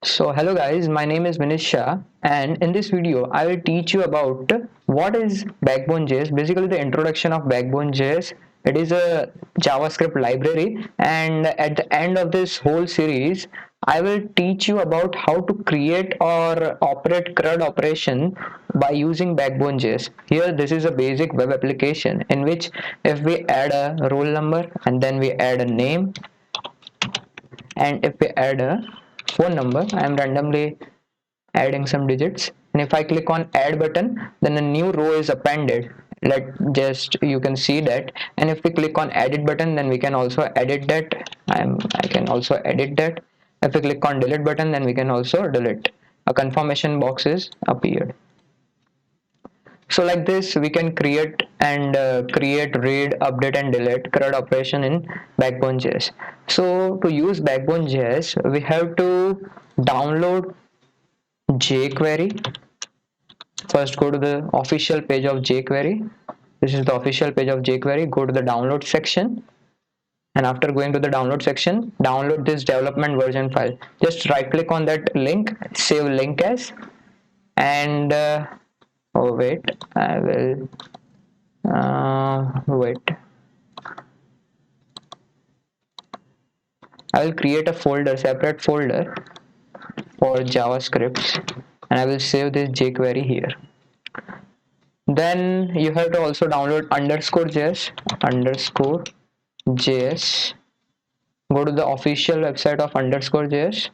So hello guys, my name is Manish Shah, and in this video I will teach you about what is Backbone.js. Basically the introduction of Backbone.js. It is a JavaScript library, and at the end of this whole series I will teach you about how to create or operate CRUD operation by using Backbone.js. Here this is a basic web application in which if we add a roll number and then we add a name, and if we add a phone number, I am randomly adding some digits, and if I click on add button, then a new row is appended. Let just you can see that. And if we click on edit button, then we can also edit that. I can also edit that. If we click on delete button, then we can also delete. A confirmation box is appeared. So like this we can create and create, read, update and delete CRUD operation in Backbone.js. So to use Backbone.js we have to download jQuery. First go to the official page of jQuery. This is the official page of jQuery. Go to the download section, and after going to the download section, download this development version file. Just right click on that link, save link as, and oh wait, I will wait. I will create a folder, separate folder for JavaScript, and I will save this jQuery here. Then you have to also download underscore.js. Go to the official website of underscore.js.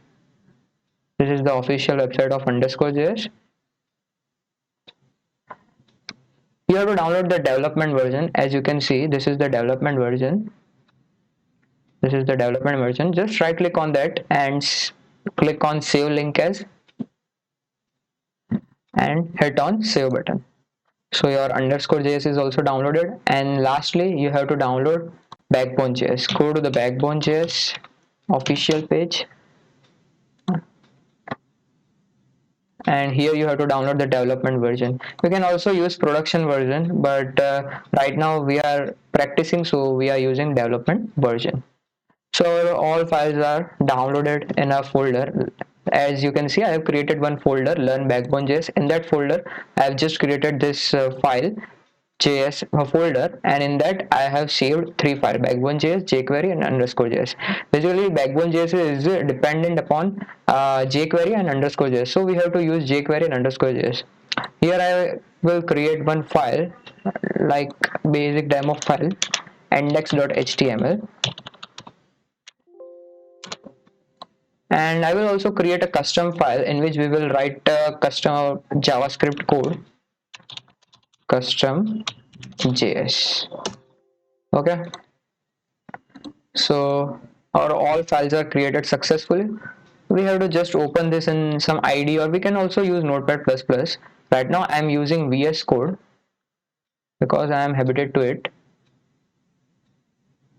This is the official website of underscore.js. You have to download the development version. As you can see, this is the development version. This is the development version. Just right click on that and click on save link as, and hit on save button. So your underscore.js is also downloaded. And lastly, you have to download Backbone.js. Go to the Backbone.js official page, and here you have to download the development version. You can also use production version, but right now we are practicing, so we are using development version. So all files are downloaded in a folder. As you can see, I have created one folder, learn backbone.js. In that folder I have just created this file JS folder, and in that I have saved three files: backbone.js, jQuery and underscore.js. Basically backbone.js is dependent upon jQuery and underscore.js, so we have to use jQuery and underscore.js. Here I will create one file like basic demo file, index.html, and I will also create a custom file in which we will write a custom JavaScript code, custom JS. Okay, so our all files are created successfully. We have to just open this in some IDE, or we can also use Notepad++. Right now I am using VS Code because I am habituated to it.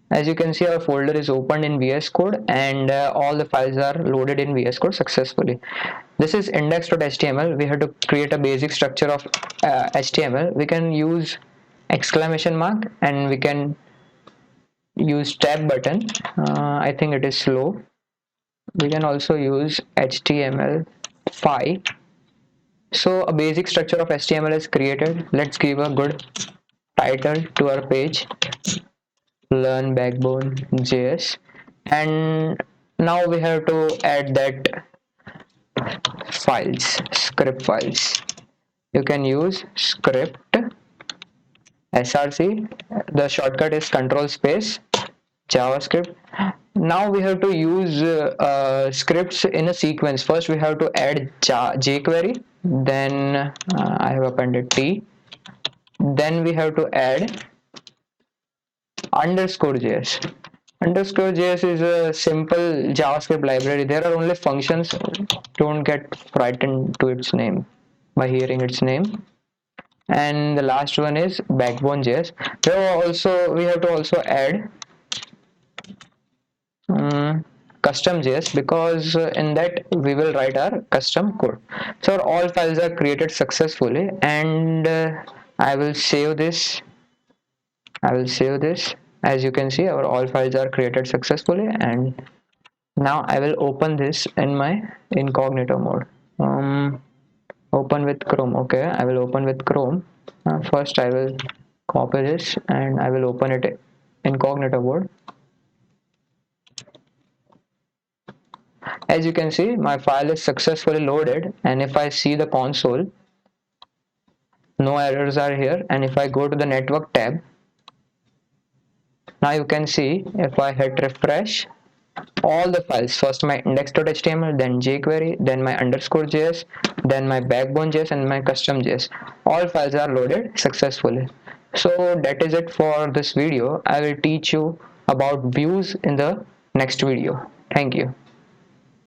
As you can see, our folder is opened in VS Code, and all the files are loaded in VS Code successfully. This is index.html. We have to create a basic structure of HTML. We can use exclamation mark, and we can use tab button. I think it is slow. We can also use HTML5. So a basic structure of HTML is created. Let's give a good title to our page, learn backbone.js, and now we have to add that files, script files. You can use script src. The shortcut is control space JavaScript. Now we have to use scripts in a sequence. First we have to add jQuery, then I have appended t, then we have to add underscore.js. Underscore.js is a simple JavaScript library. There are only functions. Don't get frightened to its name by hearing its name. And the last one is backbone.js. We have to also add custom JS, because in that we will write our custom code. So all files are created successfully, and I will save this. As you can see, our all files are created successfully, and Now I will open this in my incognito mode. Open with Chrome. Okay, I will open with Chrome. First I will copy this and I will open it incognito mode. As you can see, my file is successfully loaded, and if I see the console, no errors are here. And if I go to the network tab, now you can see if I hit refresh, all the files, first my index.html, then jQuery, then my underscore.js, then my backbone.js and my custom.js, all files are loaded successfully. So that is it for this video. I will teach you about views in the next video. Thank you.